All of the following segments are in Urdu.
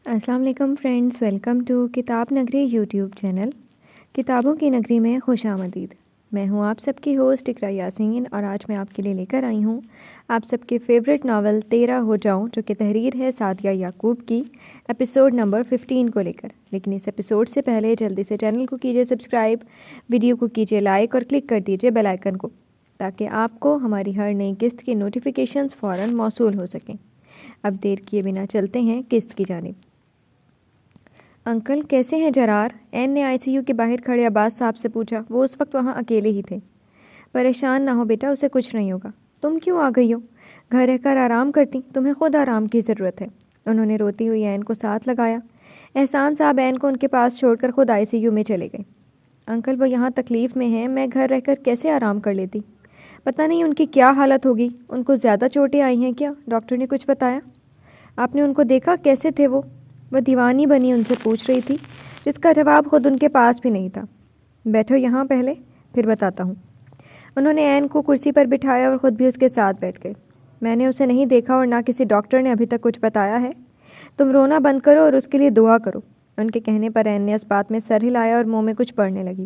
السلام علیکم فرینڈز، ویلکم ٹو کتاب نگری یوٹیوب چینل۔ کتابوں کی نگری میں خوش آمدید۔ میں ہوں آپ سب کی ہوسٹ اقرا یاسین، اور آج میں آپ کے لیے لے کر آئی ہوں آپ سب کے فیوریٹ ناول 13 ہو جاؤں، جو کہ تحریر ہے سعدیہ یعقوب کی، ایپیسوڈ نمبر 15 کو لے کر۔ لیکن اس ایپیسوڈ سے پہلے جلدی سے چینل کو کیجیے سبسکرائب، ویڈیو کو کیجیے لائک اور کلک کر دیجیے بیل آئیکن کو، تاکہ آپ کو ہماری ہر نئی قسط کی نوٹیفیکیشنز فوراً موصول ہو سکیں۔ اب دیر کیے بنا چلتے ہیں قسط کی جانب۔ انکل کیسے ہیں جرار؟ این نے آئی سی یو کے باہر کھڑے عباس صاحب سے پوچھا۔ وہ اس وقت وہاں اکیلے ہی تھے۔ پریشان نہ ہو بیٹا، اسے کچھ نہیں ہوگا۔ تم کیوں آ گئی ہو؟ گھر رہ کر آرام کرتی، تمہیں خود آرام کی ضرورت ہے۔ انہوں نے روتی ہوئی این کو ساتھ لگایا۔ احسان صاحب این کو ان کے پاس چھوڑ کر خود آئی سی یو میں چلے گئے۔ انکل وہ یہاں تکلیف میں ہیں، میں گھر رہ کر کیسے آرام کر لیتی؟ پتہ نہیں ان کی کیا حالت ہوگی، ان کو زیادہ چوٹیں آئی ہیں کیا؟ ڈاکٹر نے کچھ بتایا؟ آپ نے ان کو دیکھا، کیسے تھے وہ دیوانی بنی ان سے پوچھ رہی تھی، جس کا جواب خود ان کے پاس بھی نہیں تھا۔ بیٹھو یہاں پہلے، پھر بتاتا ہوں۔ انہوں نے این کو کرسی پر بٹھایا اور خود بھی اس کے ساتھ بیٹھ گئے۔ میں نے اسے نہیں دیکھا اور نہ کسی ڈاکٹر نے ابھی تک کچھ بتایا ہے۔ تم رونا بند کرو اور اس کے لیے دعا کرو۔ ان کے کہنے پر این نے اس بات میں سر ہلایا اور منہ میں کچھ پڑھنے لگی۔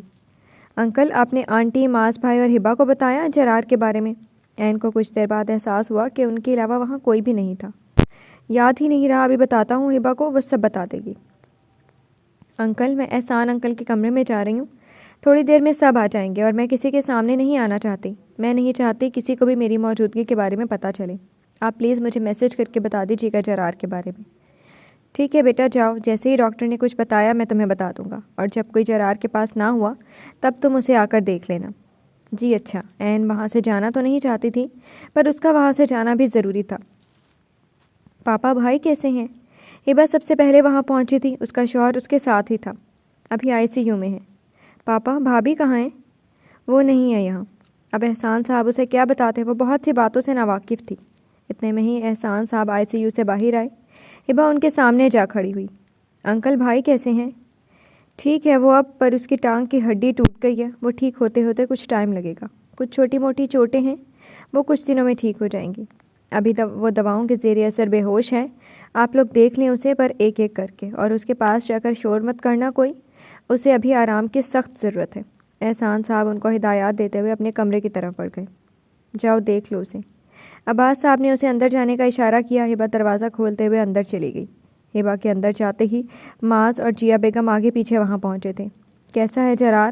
انکل آپ نے آنٹی، معاذ بھائی اور ہبا کو بتایا جرار کے بارے میں؟ این کو کچھ دیر بعد احساس ہوا کہ ان کے علاوہ وہاں کوئی بھی نہیں تھا۔ یاد ہی نہیں رہا، ابھی بتاتا ہوں ہبا کو، وہ سب بتا دے گی۔ انکل میں احسان انکل کے کمرے میں جا رہی ہوں، تھوڑی دیر میں سب آ جائیں گے، اور میں کسی کے سامنے نہیں آنا چاہتی۔ میں نہیں چاہتی کسی کو بھی میری موجودگی کے بارے میں پتہ چلے۔ آپ پلیز مجھے میسج کر کے بتا دیجیے گا جرار کے بارے میں۔ ٹھیک ہے بیٹا جاؤ، جیسے ہی ڈاکٹر نے کچھ بتایا میں تمہیں بتا دوں گا، اور جب کوئی جرار کے پاس نہ ہوا تب تم اسے آ کر دیکھ لینا۔ جی اچھا۔ این وہاں سے جانا تو نہیں چاہتی تھی، پر اس کا وہاں سے جانا بھی ضروری تھا۔ پاپا بھائی کیسے ہیں؟ ہبا سب سے پہلے وہاں پہنچی تھی، اس کا شوہر اس کے ساتھ ہی تھا، ابھی آئی سی یو میں ہے۔ پاپا بھابھی کہاں ہیں؟ وہ نہیں ہے یہاں۔ اب احسان صاحب اسے کیا بتاتے، وہ بہت سی باتوں سے ناواقف تھی۔ اتنے میں ہی احسان صاحب آئی سی یو سے باہر آئے۔ ہبا ان کے سامنے جا کھڑی ہوئی۔ انکل بھائی کیسے ہیں؟ ٹھیک ہے وہ اب، پر اس کی ٹانگ کی ہڈی ٹوٹ گئی ہے، وہ ٹھیک ہوتے ہوتے کچھ ٹائم لگے گا۔ کچھ چھوٹی موٹی چوٹیں ہیں، وہ کچھ دنوں میں ٹھیک ہو جائیں گی۔ ابھی وہ دواؤں کے زیر اثر بے ہوش ہے۔ آپ لوگ دیکھ لیں اسے، پر ایک ایک کر کے، اور اس کے پاس جا کر شور مت کرنا کوئی، اسے ابھی آرام کی سخت ضرورت ہے۔ احسان صاحب ان کو ہدایات دیتے ہوئے اپنے کمرے کی طرف بڑھ گئے۔ جاؤ دیکھ لو اسے۔ عباس صاحب نے اسے اندر جانے کا اشارہ کیا۔ ہبا دروازہ کھولتے ہوئے اندر چلی گئی۔ ہبا کے اندر جاتے ہی معاذ اور جیا بیگم آگے پیچھے وہاں پہنچے تھے۔ کیسا ہے جرار؟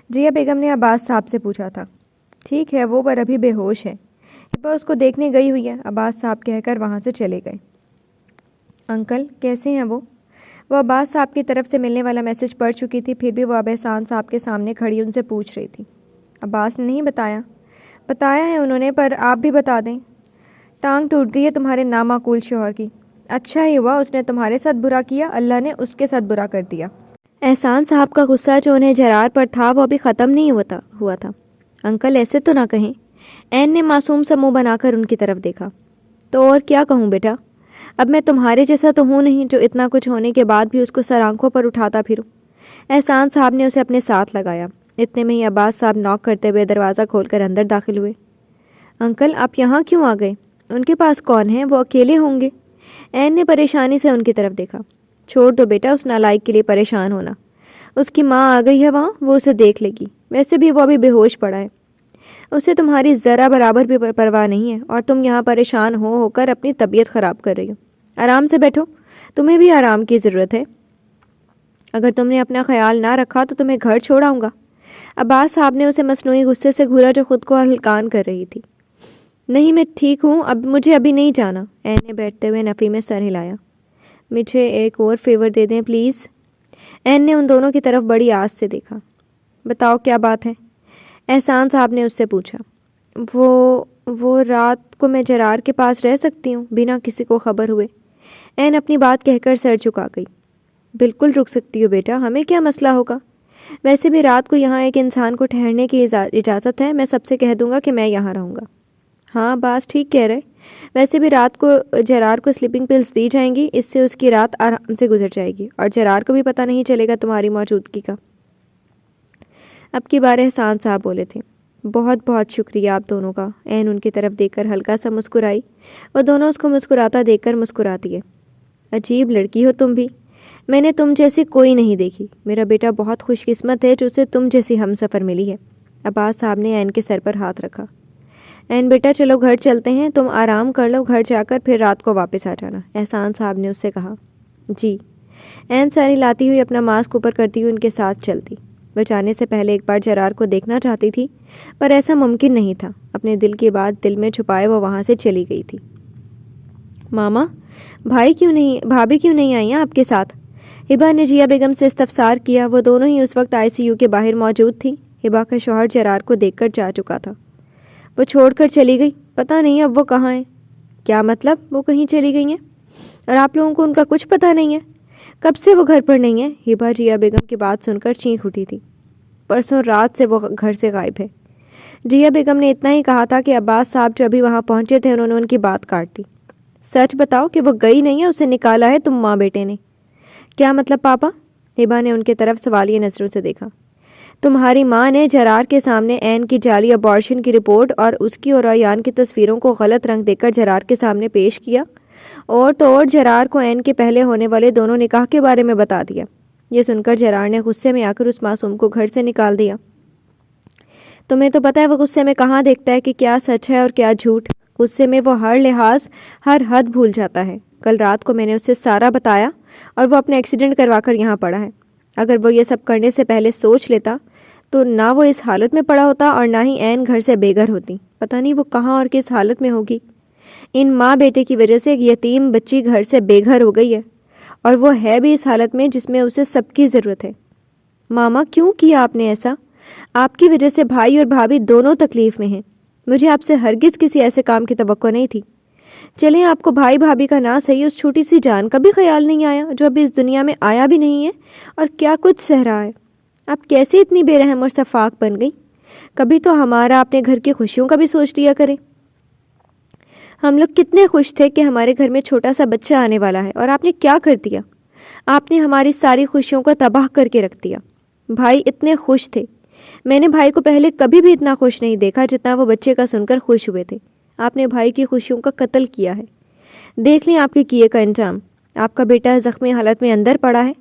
جیا بیگم نے عباس صاحب سے پوچھا تھا۔ ٹھیک ہے وہ، پر ابھی بے ہوش ہے۔ ہبا اس کو دیکھنے گئی ہوئی ہے، عباس صاحب کہہ کر وہاں سے چلے گئے۔ انکل کیسے ہیں وہ عباس صاحب کی طرف سے ملنے والا میسج پڑھ چکی تھی، پھر بھی وہ اب احسان صاحب کے سامنے کھڑی ان سے پوچھ رہی تھی۔ عباس نے نہیں بتایا؟ بتایا ہے انہوں نے، پر آپ بھی بتا دیں۔ ٹانگ ٹوٹ گئی ہے تمہارے نامعقول شوہر کی۔ اچھا ہی ہوا اس نے تمہارے ساتھ برا کیا، اللہ نے اس کے ساتھ برا کر دیا۔ احسان صاحب کا غصہ جو انہیں جرار پر تھا وہ ابھی ختم نہیں ہوا تھا۔ انکل ایسے تو نہ کہیں۔ این نے معصوم سا منہ بنا کر ان کی طرف دیکھا۔ تو اور کیا کہوں بیٹا، اب میں تمہارے جیسا تو ہوں نہیں جو اتنا کچھ ہونے کے بعد بھی اس کو سر آنکھوں پر اٹھاتا پھروں۔ احسان صاحب نے اسے اپنے ساتھ لگایا۔ اتنے میں ہی عباس صاحب نوک کرتے ہوئے دروازہ کھول کر اندر داخل ہوئے۔ انکل آپ یہاں کیوں آ گئے؟ ان کے پاس کون ہے، وہ اکیلے ہوں گے؟ این نے پریشانی سے ان کی طرف دیکھا۔ چھوڑ دو بیٹا اس نالائق کے لیے پریشان ہونا، اس کی ماں آ گئی ہے وہاں، وہ اسے دیکھ لے گی، ویسے بھی وہ ابھی بے ہوش پڑا ہے، اسے تمہاری ذرا برابر بھی پرواہ نہیں ہے، اور تم یہاں پریشان ہو کر اپنی طبیعت خراب کر رہی ہو۔ آرام سے بیٹھو، تمہیں بھی آرام کی ضرورت ہے۔ اگر تم نے اپنا خیال نہ رکھا تو تمہیں گھر چھوڑاؤں گا۔ عباس صاحب نے اسے مصنوعی غصے سے گھورا جو خود کو ہلکان کر رہی تھی۔ نہیں میں ٹھیک ہوں، مجھے ابھی نہیں جانا۔ این نے بیٹھتے ہوئے نفی میں سر ہلایا۔ مجھے ایک اور فیور دے دیں پلیز۔ این نے ان دونوں کی طرف بڑی آس سے دیکھا۔ بتاؤ کیا بات ہے؟ احسان صاحب نے اس سے پوچھا۔ وہ رات کو میں جرار کے پاس رہ سکتی ہوں بنا کسی کو خبر ہوئے؟ این اپنی بات کہہ کر سر جھکا گئی۔ بالکل رک سکتی ہو بیٹا، ہمیں کیا مسئلہ ہوگا؟ ویسے بھی رات کو یہاں ایک انسان کو ٹھہرنے کی اجازت ہے، میں سب سے کہہ دوں گا کہ میں یہاں رہوں گا۔ ہاں باس ٹھیک کہہ رہے، ویسے بھی رات کو جرار کو سلیپنگ پلز دی جائیں گی، اس سے اس کی رات آرام سے گزر جائے گی، اور جرار کو بھی پتہ نہیں چلے گا تمہاری موجودگی کا۔ اب کی بار احسان صاحب بولے تھے۔ بہت بہت شکریہ آپ دونوں کا۔ این ان کی طرف دیکھ کر ہلکا سا مسکرائی۔ وہ دونوں اس کو مسکراتا دیکھ کر مسکرا دیے۔ عجیب لڑکی ہو تم بھی، میں نے تم جیسی کوئی نہیں دیکھی۔ میرا بیٹا بہت خوش قسمت ہے جو اسے تم جیسی ہم سفر ملی ہے۔ عباس صاحب نے عین کے سر پر ہاتھ رکھا۔ عین بیٹا چلو گھر چلتے ہیں، تم آرام کر لو، گھر جا کر پھر رات کو واپس آ جانا، احسان صاحب نے اس سے کہا۔ جی۔ عین سر ہلاتی ہوئی اپنا ماسک اوپر کرتی ہوئی ان کے ساتھ چلتی۔ وہ جانے سے پہلے ایک بار جرار کو دیکھنا چاہتی تھی، پر ایسا ممکن نہیں تھا۔ اپنے دل کی بات دل میں چھپائے وہ وہاں سے چلی گئی تھی۔ ماما، بھابی کیوں نہیں آئی ہیں آپ کے ساتھ؟ ہبا نے جیا بیگم سے استفسار کیا۔ وہ دونوں ہی اس وقت آئی سی یو کے باہر موجود تھیں۔ ہبا کا شوہر جرار کو دیکھ کر جا چکا تھا۔ وہ چھوڑ کر چلی گئی، پتہ نہیں اب وہ کہاں ہیں۔ کیا مطلب وہ کہیں چلی گئی ہیں اور آپ لوگوں کو ان کا کچھ پتہ نہیں ہے؟ کب سے وہ گھر پر نہیں ہے؟ ہبا جیا بیگم کی بات سن کر چینخ اٹھی تھی۔ پرسوں رات سے وہ گھر سے غائب ہے۔ جیا بیگم نے اتنا ہی کہا تھا کہ عباس صاحب جو ابھی وہاں پہنچے تھے انہوں نے ان کی بات کاٹ دی۔ سچ بتاؤ کہ وہ گئی نہیں ہے، اسے نکالا ہے تم ماں بیٹے نے؟ کیا مطلب پاپا؟ ہبا نے ان کی طرف سوالیہ نظروں سے دیکھا۔ تمہاری ماں نے جرار کے سامنے عین کی جعلی ابارشن کی رپورٹ اور اس کی اور ایان کی تصویروں کو غلط رنگ دے کر جرار کے سامنے پیش کیا، اور تو اور جرار کو عین کے پہلے ہونے والے دونوں نکاح کے بارے میں بتا دیا۔ یہ سن کر جرار نے غصے میں آ کر اس معصوم کو گھر سے نکال دیا۔ تمہیں تو پتہ ہے وہ غصے میں کہاں دیکھتا ہے کہ کیا سچ ہے اور کیا جھوٹ۔ غصے میں وہ ہر لحاظ ہر حد بھول جاتا ہے۔ کل رات کو میں نے اسے سارا بتایا اور وہ اپنا ایکسیڈنٹ کروا کر یہاں پڑا ہے۔ اگر وہ یہ سب کرنے سے پہلے سوچ لیتا تو نہ وہ اس حالت میں پڑا ہوتا اور نہ ہی عین گھر سے بے گھر ہوتی۔ پتہ نہیں وہ کہاں اور کس حالت میں ہوگی۔ ان ماں بیٹے کی وجہ سے ایک یتیم بچی گھر سے بے گھر ہو گئی ہے، اور وہ ہے بھی اس حالت میں جس میں اسے سب کی ضرورت ہے۔ ماما، کیوں کیا آپ نے ایسا؟ آپ کی وجہ سے بھائی اور بھابھی دونوں تکلیف میں ہیں۔ مجھے آپ سے ہرگز کسی ایسے کام کی توقع نہیں تھی۔ چلیں، آپ کو بھائی بھابھی کا نہ صحیح اس چھوٹی سی جان کا بھی خیال نہیں آیا جو ابھی اس دنیا میں آیا بھی نہیں ہے اور کیا کچھ سہ رہا ہے۔ آپ کیسے اتنی بے رحم اور شفاق بن گئی؟ کبھی تو ہمارا اپنے گھر کی خوشیوں کا بھی سوچ لیا کریں۔ ہم لوگ کتنے خوش تھے کہ ہمارے گھر میں چھوٹا سا بچہ آنے والا ہے، اور آپ نے کیا کر دیا؟ آپ نے ہماری ساری خوشیوں کو تباہ کر کے رکھ دیا۔ بھائی اتنے خوش تھے، میں نے بھائی کو پہلے کبھی بھی اتنا خوش نہیں دیکھا جتنا وہ بچے کا سن کر خوش ہوئے تھے۔ آپ نے بھائی کی خوشیوں کا قتل کیا ہے۔ دیکھ لیں آپ کے کیے کا انجام۔ آپ کا بیٹا زخمی حالت میں اندر پڑا ہے۔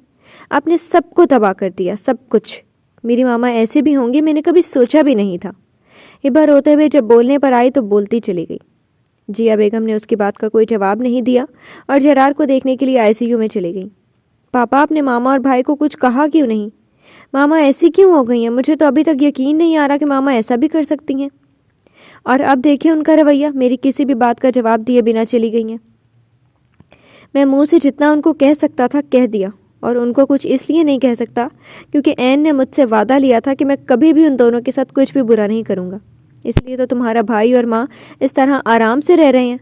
آپ نے سب کو تباہ کر دیا، سب کچھ۔ میری ماما ایسے بھی ہوں گی میں نے کبھی سوچا بھی نہیں تھا۔ ہبا روتے ہوئے جب بولنے پر آئی تو بولتی چلی گئی۔ جیا بیگم نے اس کی بات کا کوئی جواب نہیں دیا اور جرار کو دیکھنے کے لیے آئی سی یو میں چلی گئی۔ پاپا، آپ نے ماما اور بھائی کو کچھ کہا کیوں نہیں؟ ماما ایسی کیوں ہو گئی ہیں؟ مجھے تو ابھی تک یقین نہیں آ رہا کہ ماما ایسا بھی کر سکتی ہیں۔ اور اب دیکھیں ان کا رویہ، میری کسی بھی بات کا جواب دیے بنا چلی گئی ہیں۔ میں منہ سے جتنا ان کو کہہ سکتا تھا کہہ دیا، اور ان کو کچھ اس لیے نہیں کہہ سکتا کیونکہ عین نے مجھ سے وعدہ لیا تھا کہ میں کبھی بھی ان دونوں کے ساتھ کچھ بھی برا نہیں کروں گا۔ اس لیے تو تمہارا بھائی اور ماں اس طرح آرام سے رہ رہے ہیں،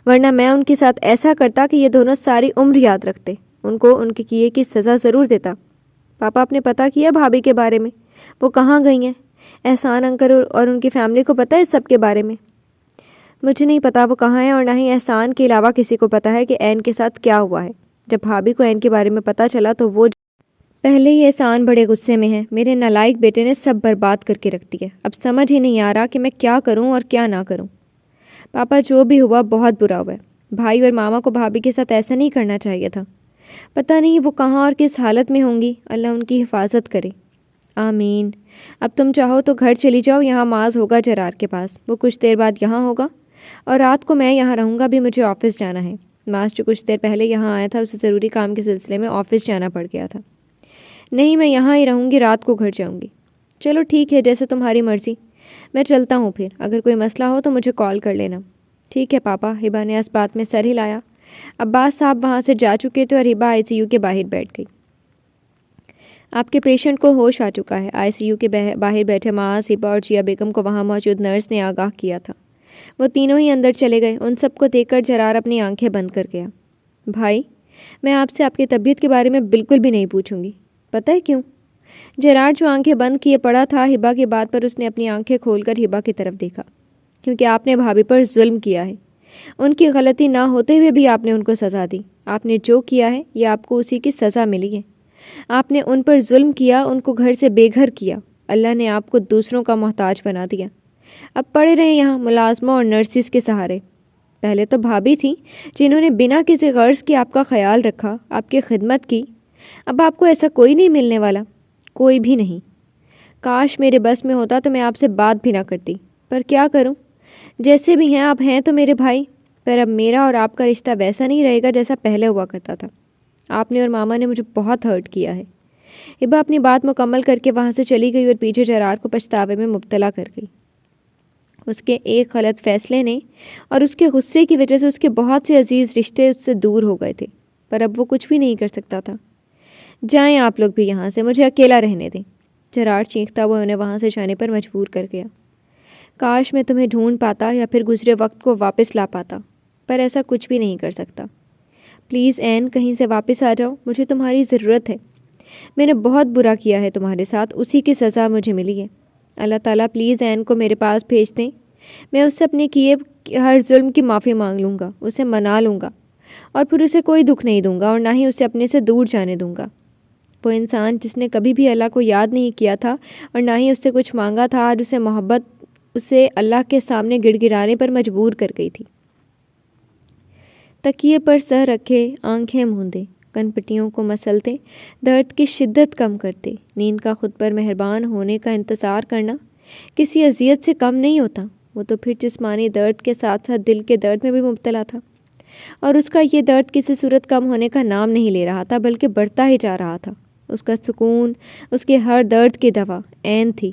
ورنہ میں ان کے ساتھ ایسا کرتا کہ یہ دونوں ساری عمر یاد رکھتے، ان کو ان کے کیے کی سزا ضرور دیتا۔ پاپا، آپ نے پتہ کیا بھابھی کے بارے میں؟ وہ کہاں گئی ہیں؟ احسان انکل اور ان کی فیملی کو پتہ ہے اس سب کے بارے میں؟ مجھے نہیں پتا وہ کہاں ہیں، اور نہ ہی احسان کے علاوہ کسی کو پتہ ہے کہ عین کے ساتھ کیا ہوا ہے۔ جب بھابھی کو عین کے بارے میں پتہ چلا تو وہ پہلے ہی احسان بڑے غصے میں ہے۔ میرے نالائق بیٹے نے سب برباد کر کے رکھ دیا۔ اب سمجھ ہی نہیں آ رہا کہ میں کیا کروں اور کیا نہ کروں۔ پاپا، جو بھی ہوا بہت برا ہوا ہے۔ بھائی اور ماما کو بھابھی کے ساتھ ایسا نہیں کرنا چاہیے تھا۔ پتہ نہیں وہ کہاں اور کس حالت میں ہوں گی، اللہ ان کی حفاظت کرے۔ آمین۔ اب تم چاہو تو گھر چلی جاؤ، یہاں معاذ ہوگا جرار کے پاس، وہ کچھ دیر بعد یہاں ہوگا، اور رات کو میں یہاں رہوں گا بھی، مجھے آفس جانا ہے۔ معاذ جو کچھ دیر پہلے یہاں آیا تھا اسے ضروری کام کے سلسلے میں آفس جانا پڑ گیا تھا۔ نہیں، میں یہاں ہی رہوں گی، رات کو گھر جاؤں گی۔ چلو ٹھیک ہے، جیسے تمہاری مرضی، میں چلتا ہوں پھر، اگر کوئی مسئلہ ہو تو مجھے کال کر لینا۔ ٹھیک ہے پاپا، ہبا نے اس بات میں سر ہلایا۔ عباس صاحب وہاں سے جا چکے تھے اور ہبا آئی سی یو کے باہر بیٹھ گئی۔ آپ کے پیشنٹ کو ہوش آ چکا ہے، آئی سی یو کے باہر بیٹھے معاذ، ہبا اور جیا بیگم کو وہاں موجود نرس نے آگاہ کیا تھا۔ وہ تینوں ہی اندر چلے گئے۔ ان سب کو دیکھ کر جرار اپنی آنکھیں بند کر گیا۔ بھائی، میں آپ سے آپ کی طبیعت کے بارے میں بالکل بھی نہیں پوچھوں گی۔ پتہ ہے کیوں؟ جرار جو آنکھیں بند کیے پڑا تھا، ہبا کی بات پر اس نے اپنی آنکھیں کھول کر ہبا کی طرف دیکھا۔ کیونکہ آپ نے بھابھی پر ظلم کیا ہے۔ ان کی غلطی نہ ہوتے ہوئے بھی آپ نے ان کو سزا دی۔ آپ نے جو کیا ہے یہ آپ کو اسی کی سزا ملی ہے۔ آپ نے ان پر ظلم کیا، ان کو گھر سے بے گھر کیا، اللہ نے آپ کو دوسروں کا محتاج بنا دیا۔ اب پڑے رہے یہاں ملازموں اور نرسز کے سہارے۔ پہلے تو بھابھی تھیں جنہوں نے بنا کسی غرض کے آپ کا خیال رکھا، آپ کی خدمت کی. اب آپ کو ایسا کوئی نہیں ملنے والا، کوئی بھی نہیں. کاش میرے بس میں ہوتا تو میں آپ سے بات بھی نہ کرتی، پر کیا کروں، جیسے بھی ہیں آپ ہیں تو میرے بھائی. پر اب میرا اور آپ کا رشتہ ویسا نہیں رہے گا جیسا پہلے ہوا کرتا تھا. آپ نے اور ماما نے مجھے بہت ہرٹ کیا ہے. ہبا اپنی بات مکمل کر کے وہاں سے چلی گئی اور پیچھے جرار کو پچھتاوے میں مبتلا کر گئی. اس کے ایک غلط فیصلے نے اور اس کے غصے کی وجہ سے اس کے بہت سے عزیز رشتے اس سے دور ہو گئے تھے، پر اب وہ کچھ بھی نہیں کر سکتا تھا. جائیں آپ لوگ بھی یہاں سے، مجھے اکیلا رہنے دیں. جرار چیختا ہوا انہیں وہاں سے جانے پر مجبور کر گیا. کاش میں تمہیں ڈھونڈ پاتا یا پھر گزرے وقت کو واپس لا پاتا، پر ایسا کچھ بھی نہیں کر سکتا. پلیز این کہیں سے واپس آ جاؤ، مجھے تمہاری ضرورت ہے. میں نے بہت برا کیا ہے تمہارے ساتھ، اسی کی سزا مجھے ملی ہے. اللہ تعالیٰ پلیز این کو میرے پاس بھیج دیں. میں اس سے اپنے کیے ہر ظلم کی معافی مانگ لوں گا، اسے منا لوں گا، اور پھر اسے کوئی دکھ نہیں دوں گا اور نہ ہی اسے اپنے سے دور جانے دوں گا. وہ انسان جس نے کبھی بھی اللہ کو یاد نہیں کیا تھا اور نہ ہی اس سے کچھ مانگا تھا، آج اسے محبت اسے اللہ کے سامنے گڑ گڑانے پر مجبور کر گئی تھی. تکیے پر سر رکھے، آنکھیں موندے، کن پٹیوں کو مسلتے، درد کی شدت کم کرتے. نیند کا خود پر مہربان ہونے کا انتظار کرنا کسی اذیت سے کم نہیں ہوتا. وہ تو پھر جسمانی درد کے ساتھ ساتھ دل کے درد میں بھی مبتلا تھا، اور اس کا یہ درد کسی صورت کم ہونے کا نام نہیں لے رہا تھا، بلکہ بڑھتا ہی جا رہا تھا. اس کا سکون، اس کے ہر درد کی دوا عین تھی،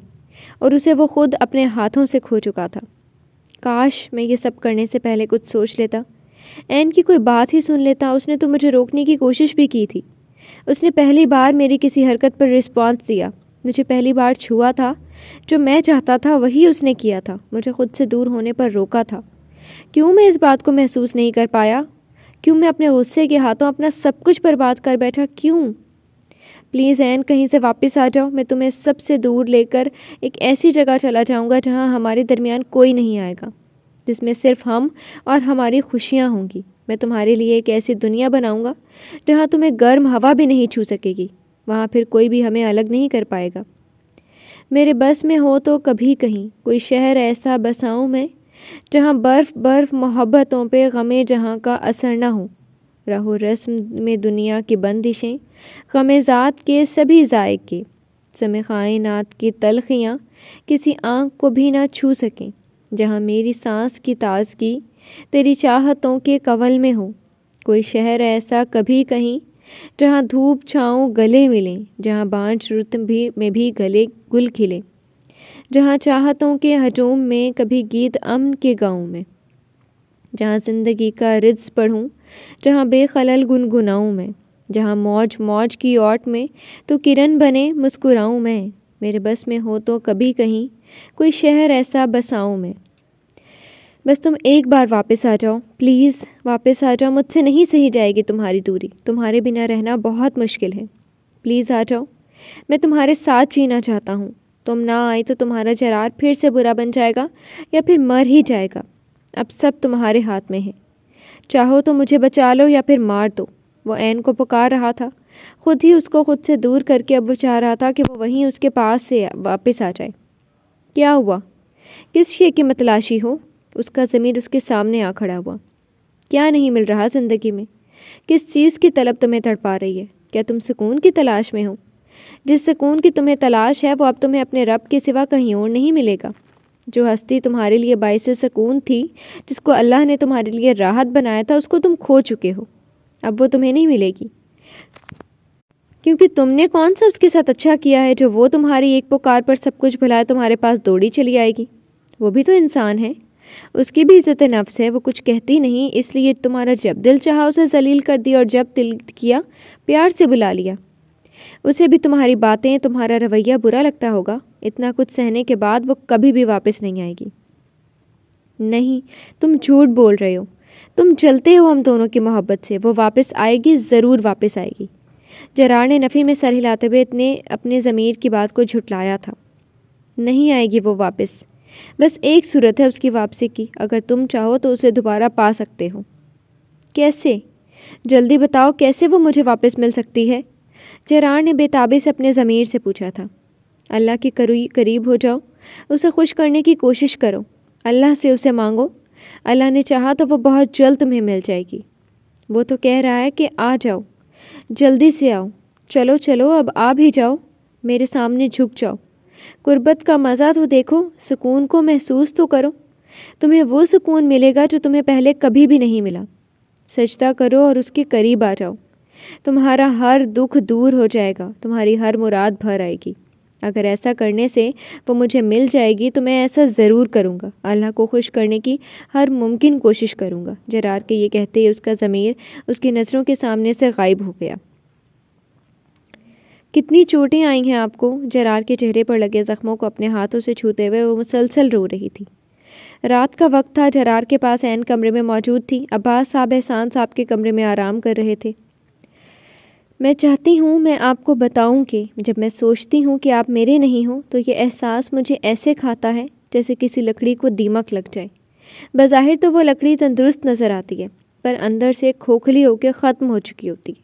اور اسے وہ خود اپنے ہاتھوں سے کھو چکا تھا. کاش میں یہ سب کرنے سے پہلے کچھ سوچ لیتا، عین کی کوئی بات ہی سن لیتا. اس نے تو مجھے روکنے کی کوشش بھی کی تھی. اس نے پہلی بار میری کسی حرکت پر رسپانس دیا، مجھے پہلی بار چھوا تھا. جو میں چاہتا تھا وہی اس نے کیا تھا، مجھے خود سے دور ہونے پر روکا تھا. کیوں میں اس بات کو محسوس نہیں کر پایا؟ کیوں میں اپنے غصے کے ہاتھوں اپنا سب کچھ برباد کر بیٹھا؟ کیوں؟ پلیز این کہیں سے واپس آ جاؤ. میں تمہیں سب سے دور لے کر ایک ایسی جگہ چلا جاؤں گا جہاں ہمارے درمیان کوئی نہیں آئے گا، جس میں صرف ہم اور ہماری خوشیاں ہوں گی. میں تمہارے لیے ایک ایسی دنیا بناؤں گا جہاں تمہیں گرم ہوا بھی نہیں چھو سکے گی. وہاں پھر کوئی بھی ہمیں الگ نہیں کر پائے گا. میرے بس میں ہو تو کبھی کہیں کوئی شہر ایسا بساؤں میں جہاں برف برف محبتوں پہ غم جہاں کا اثر نہ ہو. رہو رسم میں دنیا کی بندشیں، غم ذات کے سبھی ذائقے، سم کائنات کی تلخیاں کسی آنکھ کو بھی نہ چھو سکیں. جہاں میری سانس کی تازگی تیری چاہتوں کے کنول میں ہو. کوئی شہر ایسا کبھی کہیں جہاں دھوپ چھاؤں گلے ملیں، جہاں بانجھ رت میں بھی گلے گل کھلے، جہاں چاہتوں کے ہجوم میں کبھی گیت امن کے گاؤں میں، جہاں زندگی کا رجز پڑھوں، جہاں بے خلل گنگناؤں میں، جہاں موج موج کی اوٹ میں تو کرن بنے مسکراؤں میں. میرے بس میں ہو تو کبھی کہیں کوئی شہر ایسا بساؤں میں. بس تم ایک بار واپس آ جاؤ، پلیز واپس آ جاؤ. مجھ سے نہیں سہی جائے گی تمہاری دوری، تمہارے بنا رہنا بہت مشکل ہے. پلیز آ جاؤ، میں تمہارے ساتھ جینا چاہتا ہوں. تم نہ آئی تو تمہارا جرار پھر سے برا بن جائے گا یا پھر مر ہی جائے گا. اب سب تمہارے ہاتھ میں ہے. چاہو تو مجھے بچا لو یا پھر مار دو. وہ عین کو پکار رہا تھا، خود ہی اس کو خود سے دور کر کے. اب وہ چاہ رہا تھا کہ وہ وہیں اس کے پاس سے واپس آ جائے. کیا ہوا؟ کس شے کی متلاشی ہو؟ اس کا ضمیر اس کے سامنے آ کھڑا ہوا. کیا نہیں مل رہا زندگی میں؟ کس چیز کی طلب تمہیں تڑپا رہی ہے؟ کیا تم سکون کی تلاش میں ہو؟ جس سکون کی تمہیں تلاش ہے وہ اب تمہیں اپنے رب کے سوا کہیں اور نہیں ملے گا. جو ہستی تمہارے لیے باعث سکون تھی، جس کو اللہ نے تمہارے لیے راحت بنایا تھا، اس کو تم کھو چکے ہو. اب وہ تمہیں نہیں ملے گی، کیونکہ تم نے کون سا اس کے ساتھ اچھا کیا ہے جو وہ تمہاری ایک پکار پر سب کچھ بھلائے تمہارے پاس دوڑی چلی آئے گی. وہ بھی تو انسان ہے، اس کی بھی عزت نفس ہے. وہ کچھ کہتی نہیں، اس لیے تمہارا جب دل چاہا اسے ذلیل کر دیا، اور جب دل کیا پیار سے بلا لیا. اسے بھی تمہاری باتیں، تمہارا رویہ برا لگتا ہوگا. اتنا کچھ سہنے کے بعد وہ کبھی بھی واپس نہیں آئے گی. نہیں، تم جھوٹ بول رہے ہو. تم جلتے ہو ہم دونوں کی محبت سے. وہ واپس آئے گی، ضرور واپس آئے گی. جرار نے نفی میں سر ہلاتے ہوئے اپنے ضمیر کی بات کو جھٹلایا تھا. نہیں آئے گی وہ واپس. بس ایک صورت ہے اس کی واپسی کی. اگر تم چاہو تو اسے دوبارہ پا سکتے ہو. کیسے؟ جلدی بتاؤ، کیسے وہ مجھے واپس مل سکتی ہے؟ جرار نے بے تابی سے اپنے ضمیر سے پوچھا تھا. اللہ کے قریب ہو جاؤ، اسے خوش کرنے کی کوشش کرو. اللہ سے اسے مانگو اللہ نے چاہا تو وہ بہت جلد تمہیں مل جائے گی۔ وہ تو کہہ رہا ہے کہ آ جاؤ، جلدی سے آؤ، چلو چلو اب آ بھی جاؤ، میرے سامنے جھک جاؤ، قربت کا مزہ تو دیکھو، سکون کو محسوس تو کرو، تمہیں وہ سکون ملے گا جو تمہیں پہلے کبھی بھی نہیں ملا۔ سجدہ کرو اور اس کے قریب آ جاؤ، تمہارا ہر دکھ دور ہو جائے گا، تمہاری ہر مراد بھر آئے گی۔ اگر ایسا کرنے سے وہ مجھے مل جائے گی تو میں ایسا ضرور کروں گا، اللہ کو خوش کرنے کی ہر ممکن کوشش کروں گا۔ جرار کے یہ کہتے ہی اس کا ضمیر اس کی نظروں کے سامنے سے غائب ہو گیا۔ کتنی چوٹیں آئی ہیں آپ کو؟ جرار کے چہرے پر لگے زخموں کو اپنے ہاتھوں سے چھوتے ہوئے وہ مسلسل رو رہی تھی۔ رات کا وقت تھا، جرار کے پاس عین کمرے میں موجود تھی۔ عباس صاحب احسان صاحب کے کمرے میں آرام کر رہے تھے۔ میں چاہتی ہوں میں آپ کو بتاؤں کہ جب میں سوچتی ہوں کہ آپ میرے نہیں ہوں تو یہ احساس مجھے ایسے کھاتا ہے جیسے کسی لکڑی کو دیمک لگ جائے۔ بظاہر تو وہ لکڑی تندرست نظر آتی ہے، پر اندر سے کھوکھلی ہو کے ختم ہو چکی ہوتی ہے۔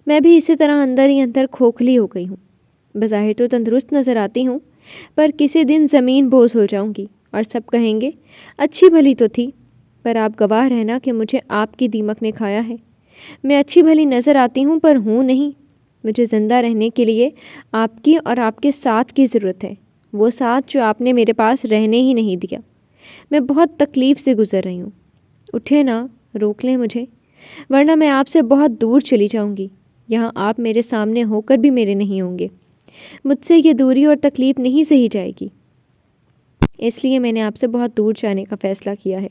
میں بھی اسی طرح اندر ہی اندر کھوکھلی ہو گئی ہوں۔ بظاہر تو تندرست نظر آتی ہوں، پر کسی دن زمین بوس ہو جاؤں گی اور سب کہیں گے اچھی بھلی تو تھی، پر آپ گواہ رہنا کہ مجھے آپ کی دیمک نے کھایا ہے۔ میں اچھی بھلی نظر آتی ہوں پر ہوں نہیں۔ مجھے زندہ رہنے کے لیے آپ کی اور آپ کے ساتھ کی ضرورت ہے، وہ ساتھ جو آپ نے میرے پاس رہنے ہی نہیں دیا۔ میں بہت تکلیف سے گزر رہی ہوں، اٹھے نہ، روک لیں مجھے، ورنہ میں آپ سے بہت دور چلی جاؤں گی۔ یہاں آپ میرے سامنے ہو کر بھی میرے نہیں ہوں گے، مجھ سے یہ دوری اور تکلیف نہیں سہی جائے گی، اس لیے میں نے آپ سے بہت دور جانے کا فیصلہ کیا ہے۔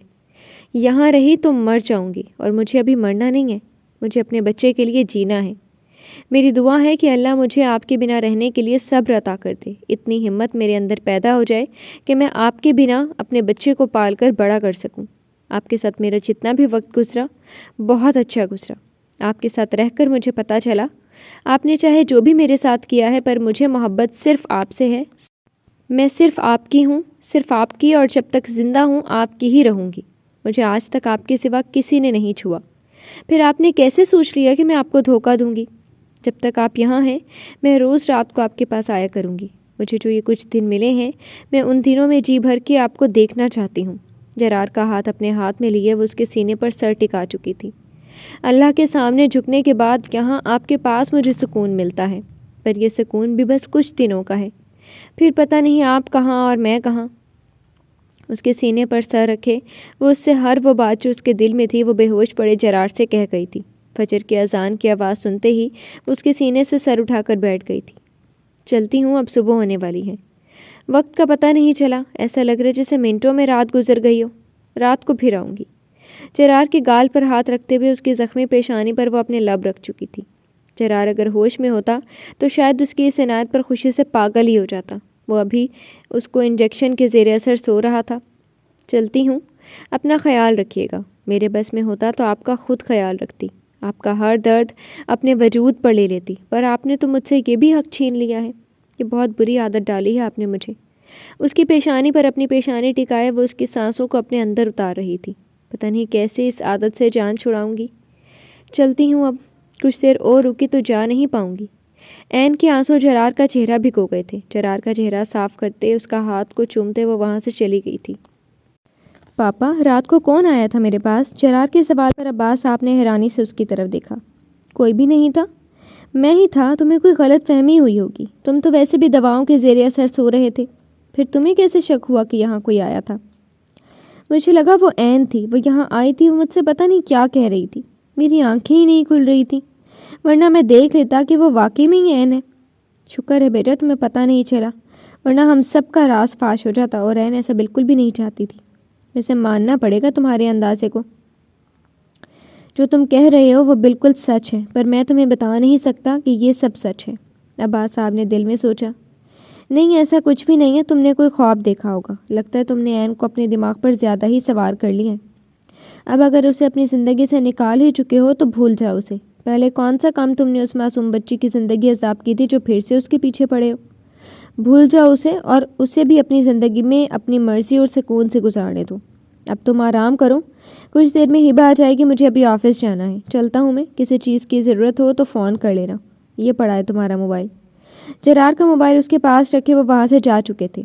یہاں رہی تو مر جاؤں گی، اور مجھے ابھی مرنا نہیں ہے، مجھے اپنے بچے کے لیے جینا ہے۔ میری دعا ہے کہ اللہ مجھے آپ کے بنا رہنے کے لیے صبر عطا کر دے، اتنی ہمت میرے اندر پیدا ہو جائے کہ میں آپ کے بنا اپنے بچے کو پال کر بڑا کر سکوں۔ آپ کے ساتھ میرا جتنا بھی وقت گزرا بہت اچھا گزرا۔ آپ کے ساتھ رہ کر مجھے پتہ چلا آپ نے چاہے جو بھی میرے ساتھ کیا ہے، پر مجھے محبت صرف آپ سے ہے۔ میں صرف آپ کی ہوں، صرف آپ کی، اور جب تک زندہ ہوں آپ کی ہی رہوں گی۔ مجھے آج تک آپ کے سوا کسی نے نہیں چھوا، پھر آپ نے کیسے سوچ لیا کہ میں آپ کو دھوکہ دوں گی؟ جب تک آپ یہاں ہیں میں روز رات کو آپ کے پاس آیا کروں گی۔ مجھے جو یہ کچھ دن ملے ہیں میں ان دنوں میں جی بھر کے آپ کو دیکھنا چاہتی ہوں۔ جرار کا ہاتھ اپنے ہاتھ میں لیے وہ اس کے سینے پر سر ٹکا چکی تھی۔ اللہ کے سامنے جھکنے کے بعد یہاں آپ کے پاس مجھے سکون ملتا ہے، پر یہ سکون بھی بس کچھ دنوں کا ہے، پھر پتہ نہیں آپ کہاں اور میں کہاں۔ اس کے سینے پر سر رکھے وہ اس سے ہر وہ بات جو اس کے دل میں تھی وہ بے ہوش پڑے جرار سے کہہ گئی تھی۔ فجر کی اذان کی آواز سنتے ہی اس کے سینے سے سر اٹھا کر بیٹھ گئی تھی۔ چلتی ہوں، اب صبح ہونے والی ہے۔ وقت کا پتہ نہیں چلا، ایسا لگ رہا جیسے منٹوں میں رات گزر گئی ہو۔ رات کو پھر آؤں گی۔ جرار کے گال پر ہاتھ رکھتے ہوئے اس کی زخمی پیشانی پر وہ اپنے لب رکھ چکی تھی۔ جرار اگر ہوش میں ہوتا تو شاید اس کی اس عنایت پر خوشی سے پاگل ہی ہو جاتا۔ وہ ابھی اس کو انجیکشن کے زیر اثر سو رہا تھا۔ چلتی ہوں، اپنا خیال رکھیے گا۔ میرے بس میں ہوتا تو آپ کا خود خیال رکھتی، آپ کا ہر درد اپنے وجود پر لے لیتی، پر آپ نے تو مجھ سے یہ بھی حق چھین لیا ہے۔ یہ بہت بری عادت ڈالی ہے آپ نے مجھے۔ اس کی پیشانی پر اپنی پیشانی ٹکائے وہ اس کی سانسوں کو اپنے اندر اتار رہی تھی۔ پتہ نہیں کیسے اس عادت سے جان چھڑاؤں گی۔ چلتی ہوں، اب کچھ دیر اور رکی تو جا نہیں پاؤں گی۔ عین کے آنسو جرار کا چہرہ بھگو گئے تھے۔ جرار کا چہرہ صاف کرتے اس کا ہاتھ کو چومتے وہ وہاں سے چلی گئی تھی۔ پاپا، رات کو کون آیا تھا میرے پاس؟ جرار کے سوال پر عباس صاحب نے حیرانی سے اس کی طرف دیکھا۔ کوئی بھی نہیں تھا، میں ہی تھا، تمہیں کوئی غلط فہمی ہوئی ہوگی، تم تو ویسے بھی دواؤں کے زیر اثر سو رہے تھے، پھر تمہیں کیسے شک ہوا کہ یہاں کوئی آیا تھا؟ مجھے لگا وہ عین تھی، وہ یہاں آئی تھی، وہ مجھ سے پتہ نہیں کیا کہہ رہی تھی، میری آنکھیں ہی نہیں کھل رہی تھیں، ورنہ میں دیکھ لیتا کہ وہ واقعی میں ہی عین ہے۔ شکر ہے بیٹا تمہیں پتہ نہیں چلا، ورنہ ہم سب کا راز فاش ہو جاتا، اور عین ایسا بالکل بھی نہیں چاہتی تھی۔ ویسے ماننا پڑے گا تمہارے اندازے کو، جو تم کہہ رہے ہو وہ بالکل سچ ہے، پر میں تمہیں بتا نہیں سکتا کہ یہ سب سچ ہے۔ عباس صاحب نے دل میں سوچا، نہیں ایسا کچھ بھی نہیں ہے، تم نے کوئی خواب دیکھا ہوگا، لگتا ہے تم نے عین کو اپنے دماغ پر زیادہ ہی سوار کر لیا ہے۔ اب اگر اسے اپنی زندگی سے نکال ہی چکے ہو تو بھول جاؤ اسے۔ پہلے کون سا کام تم نے اس معصوم بچی کی زندگی عذاب کی تھی جو پھر سے اس کے پیچھے پڑے ہو؟ بھول جاؤ اسے، اور اسے بھی اپنی زندگی میں اپنی مرضی اور سکون سے گزارنے دو۔ اب تم آرام کرو، کچھ دیر میں ہبہ آ جائے گی، مجھے ابھی آفس جانا ہے، چلتا ہوں میں، کسی چیز کی ضرورت ہو تو فون کر لینا، یہ پڑا ہے تمہارا موبائل۔ جرار کا موبائل اس کے پاس رکھے وہ وہاں سے جا چکے تھے۔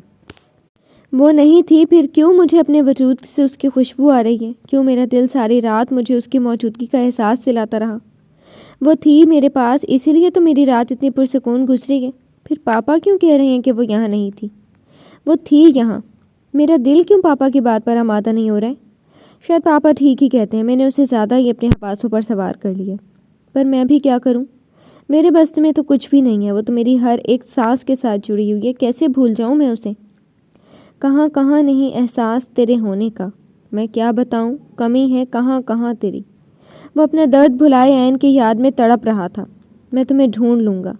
وہ نہیں تھی پھر کیوں مجھے اپنے وجود سے اس کی خوشبو آ رہی ہے؟ کیوں میرا دل ساری رات مجھے اس کی موجودگی کا احساس دلاتا رہا؟ وہ تھی میرے پاس، اسی لیے تو میری رات اتنی پرسکون گزری ہے۔ پھر پاپا کیوں کہہ رہے ہیں کہ وہ یہاں نہیں تھی؟ وہ تھی یہاں۔ میرا دل کیوں پاپا کی بات پر آمادہ نہیں ہو رہا ہے؟ شاید پاپا ٹھیک ہی کہتے ہیں، میں نے اسے زیادہ ہی اپنے حواسوں پر سوار کر لیا۔ پر میں بھی کیا کروں؟ میرے بس میں تو کچھ بھی نہیں ہے، وہ تو میری ہر ایک سانس کے ساتھ جڑی ہوئی ہے، کیسے بھول جاؤں میں اسے؟ کہاں کہاں نہیں احساس تیرے ہونے کا، میں کیا بتاؤں کمی ہے کہاں کہاں تیری۔ وہ اپنا درد بھلائے عین کی یاد میں تڑپ رہا تھا۔ میں تمہیں ڈھونڈ لوں گا،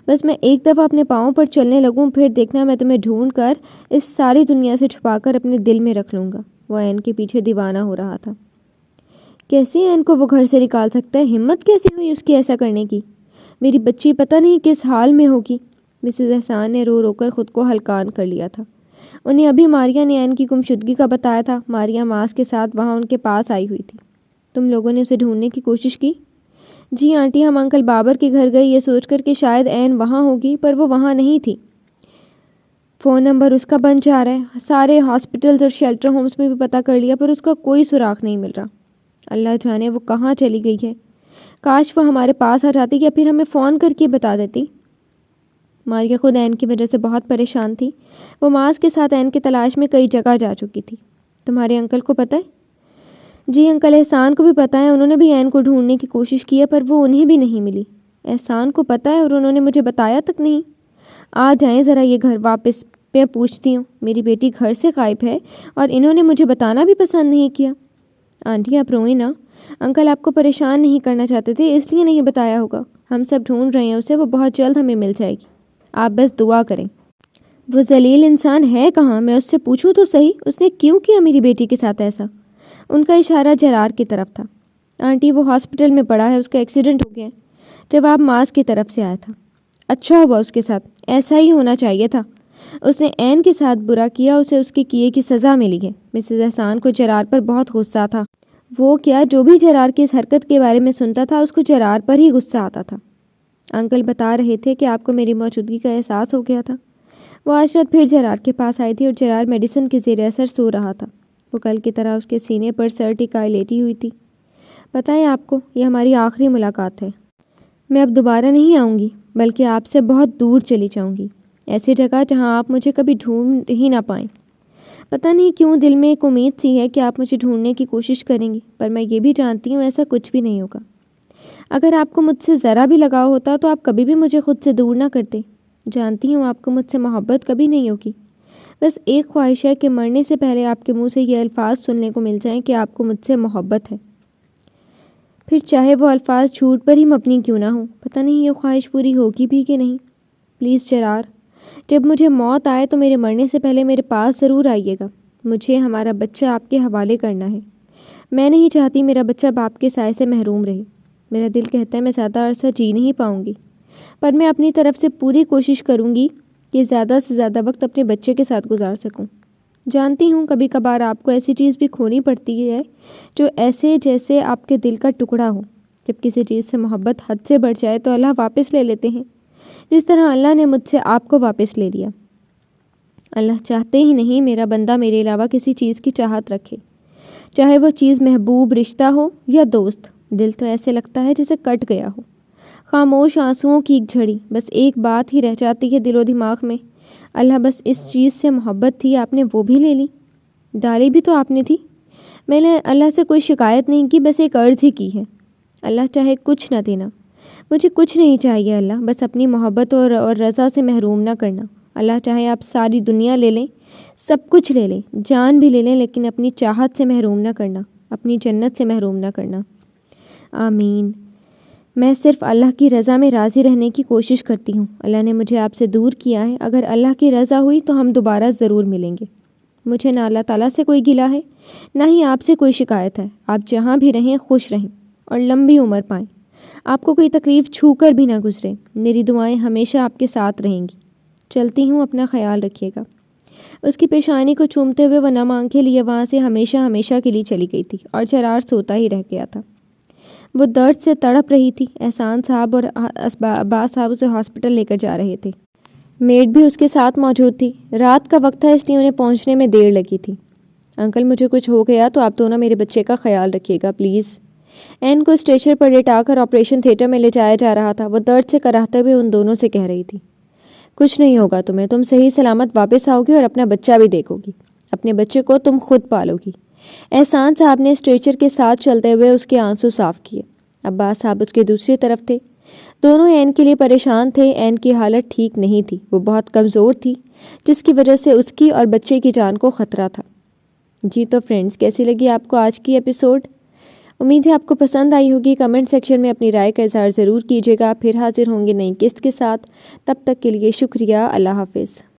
بس میں ایک دفعہ اپنے پاؤں پر چلنے لگوں، پھر دیکھنا میں تمہیں ڈھونڈ کر اس ساری دنیا سے چھپا کر اپنے دل میں رکھ لوں گا۔ وہ عین کے پیچھے دیوانہ ہو رہا تھا۔ کیسے عین کو وہ گھر سے نکال سکتا ہے؟ ہمت کیسے ہوئی اس کی ایسا کرنے کی؟ میری بچی پتہ نہیں کس حال میں ہوگی۔ مسز احسان نے رو رو کر خود کو ہلکان کر لیا تھا۔ انہیں ابھی ماریا نے عین کی گمشدگی کا بتایا تھا۔ ماریا ماس کے ساتھ وہاں ان کے پاس آئی ہوئی تھی۔ تم لوگوں نے اسے ڈھونڈنے کی کوشش کی؟ جی آنٹی، ہم انکل بابر کے گھر گئے یہ سوچ کر کہ شاید عین وہاں ہوگی، پر وہ وہاں نہیں تھی۔ فون نمبر اس کا بند جا رہا ہے، سارے ہاسپٹلز اور شیلٹر ہومز میں بھی پتہ کر لیا، پر اس کا کوئی سراغ نہیں مل رہا۔ اللہ جانے وہ کہاں چلی گئی ہے۔ کاش وہ ہمارے پاس آ جاتی یا پھر ہمیں فون کر کے بتا دیتی۔ ماریا خود عین کی وجہ سے بہت پریشان تھی۔ وہ ماس کے ساتھ عین کی تلاش میں کئی جگہ جا چکی تھی۔ تمہارے انکل کو پتہ ہے؟ جی انکل احسان کو بھی پتہ ہے، انہوں نے بھی عین کو ڈھونڈنے کی کوشش کی ہے، پر وہ انہیں بھی نہیں ملی۔ احسان کو پتہ ہے اور انہوں نے مجھے بتایا تک نہیں۔ آ جائیں ذرا یہ گھر واپس، میں پوچھتی ہوں۔ میری بیٹی گھر سے غائب ہے اور انہوں نے مجھے بتانا بھی پسند نہیں کیا۔ آنٹی آپ روئیں نا، انکل آپ کو پریشان نہیں کرنا چاہتے تھے، اس لیے نہیں بتایا ہوگا۔ ہم سب ڈھونڈ رہے ہیں اسے، وہ بہت جلد ہمیں مل جائے گی، آپ بس دعا کریں۔ وہ ذلیل انسان ہے کہاں؟ میں اس سے پوچھوں تو صحیح، اس نے کیوں کیا میری بیٹی کے ساتھ ایسا؟ ان کا اشارہ جرار کی طرف تھا۔ آنٹی وہ ہاسپٹل میں پڑا ہے، اس کا ایکسیڈنٹ ہو گیا ہے۔ جواب ماس کی طرف سے آیا تھا۔ اچھا ہوا اس کے ساتھ، ایسا ہی ہونا چاہیے تھا۔ اس نے عین کے ساتھ برا کیا، اسے اس کے کیے کی سزا ملی ہے۔ مسز احسان کو جرار پر بہت غصہ تھا۔ وہ کیا، جو بھی جرار کی اس حرکت کے بارے میں سنتا تھا اس کو جرار پر ہی غصہ آتا تھا۔ انکل بتا رہے تھے کہ آپ کو میری موجودگی کا احساس ہو گیا تھا۔ وہ آج رات پھر جرار کے پاس آئی تھی اور جرار میڈیسن کے زیر اثر سو رہا تھا۔ وہ کل کی طرح اس کے سینے پر سر ٹکائے لیٹی ہوئی تھی۔ پتہ ہے آپ کو، یہ ہماری آخری ملاقات ہے۔ میں اب دوبارہ نہیں آؤں گی، بلکہ آپ سے بہت دور چلی جاؤں گی، ایسی جگہ جہاں آپ مجھے کبھی ڈھونڈ ہی نہ پائیں۔ پتہ نہیں کیوں دل میں ایک امید سی ہے کہ آپ مجھے ڈھونڈنے کی کوشش کریں گی، پر میں یہ بھی جانتی ہوں ایسا کچھ بھی نہیں ہوگا۔ اگر آپ کو مجھ سے ذرا بھی لگاؤ ہوتا تو آپ کبھی بھی مجھے خود سے دور نہ کرتے۔ جانتی ہوں آپ کو مجھ سے محبت کبھی نہیں ہوگی، بس ایک خواہش ہے کہ مرنے سے پہلے آپ کے منہ سے یہ الفاظ سننے کو مل جائیں کہ آپ کو مجھ سے محبت ہے، پھر چاہے وہ الفاظ جھوٹ پر ہی مبنی کیوں نہ ہوں۔ پتہ نہیں یہ خواہش پوری ہوگی بھی کہ نہیں۔ پلیز جرار، جب مجھے موت آئے تو میرے مرنے سے پہلے میرے پاس ضرور آئیے گا۔ مجھے ہمارا بچہ آپ کے حوالے کرنا ہے۔ میں نہیں چاہتی میرا بچہ باپ کے سائے سے محروم رہے۔ میرا دل کہتا ہے میں زیادہ عرصہ جی نہیں پاؤں گی، پر میں اپنی طرف سے پوری کوشش کروں گی کہ زیادہ سے زیادہ وقت اپنے بچے کے ساتھ گزار سکوں۔ جانتی ہوں کبھی کبھار آپ کو ایسی چیز بھی کھونی پڑتی ہے جو ایسے جیسے آپ کے دل کا ٹکڑا ہو۔ جب کسی چیز سے محبت حد سے بڑھ جائے تو اللہ واپس لے لیتے ہیں، جس طرح اللہ نے مجھ سے آپ کو واپس لے لیا۔ اللہ چاہتے ہی نہیں میرا بندہ میرے علاوہ کسی چیز کی چاہت رکھے، چاہے وہ چیز محبوب رشتہ ہو یا دوست۔ دل تو ایسے لگتا ہے جیسے کٹ گیا ہو۔ خاموش آنسوؤں کی ایک جھڑی، بس ایک بات ہی رہ جاتی ہے دل و دماغ میں، اللہ بس اس چیز سے محبت تھی آپ نے وہ بھی لے لی، ڈالی بھی تو آپ نے تھی۔ میں نے اللہ سے کوئی شکایت نہیں کی، بس ایک عرض ہی کی ہے، اللہ چاہے کچھ نہ دینا، مجھے کچھ نہیں چاہیے اللہ، بس اپنی محبت اور رضا سے محروم نہ کرنا۔ اللہ چاہے آپ ساری دنیا لے لیں، سب کچھ لے لیں، جان بھی لے لیں، لیکن اپنی چاہت سے محروم نہ کرنا، اپنی جنت سے محروم نہ کرنا۔ آمین۔ میں صرف اللہ کی رضا میں راضی رہنے کی کوشش کرتی ہوں۔ اللہ نے مجھے آپ سے دور کیا ہے، اگر اللہ کی رضا ہوئی تو ہم دوبارہ ضرور ملیں گے۔ مجھے نہ اللہ تعالیٰ سے کوئی گلہ ہے، نہ ہی آپ سے کوئی شکایت ہے۔ آپ جہاں بھی رہیں خوش رہیں اور لمبی عمر پائیں، آپ کو کوئی تکلیف چھو کر بھی نہ گزرے۔ میری دعائیں ہمیشہ آپ کے ساتھ رہیں گی۔ چلتی ہوں، اپنا خیال رکھیے گا۔ اس کی پیشانی کو چومتے ہوئے وہ نم آنکھیں لیے وہاں سے ہمیشہ کے لیے چلی گئی تھی اور جرار سوتا ہی رہ گیا تھا۔ وہ درد سے تڑپ رہی تھی۔ احسان صاحب اور عباس صاحب اسے ہاسپٹل لے کر جا رہے تھے۔ میڈ بھی اس کے ساتھ موجود تھی۔ رات کا وقت تھا اس لیے انہیں پہنچنے میں دیر لگی تھی۔ انکل مجھے کچھ ہو گیا تو آپ دونوں میرے بچے کا خیال رکھیے گا پلیز۔ این کو اسٹریچر پر لٹا کر آپریشن تھیٹر میں لے جایا جا رہا تھا۔ وہ درد سے کراہتے ہوئے ان دونوں سے کہہ رہی تھی، کچھ نہیں ہوگا تمہیں، تم صحیح سلامت واپس آؤ گی اور اپنا بچہ بھی دیکھو گی، اپنے بچے کو تم خود پالو گی۔ احسان صاحب نے اسٹریچر کے ساتھ چلتے ہوئے اس کے آنسو صاف کیے۔ عباس صاحب اس کے دوسری طرف تھے۔ دونوں این کے لیے پریشان تھے۔ این کی حالت ٹھیک نہیں تھی، وہ بہت کمزور تھی، جس کی وجہ سے اس کی اور بچے کی جان کو خطرہ تھا۔ جی تو فرینڈز، کیسی لگی آپ کو آج کی ایپیسوڈ؟ امید ہے آپ کو پسند آئی ہوگی۔ کمنٹ سیکشن میں اپنی رائے کا اظہار ضرور کیجیے گا۔ پھر حاضر ہوں گے نئی قسط کے ساتھ، تب تک کے لیے شکریہ۔ اللہ حافظ۔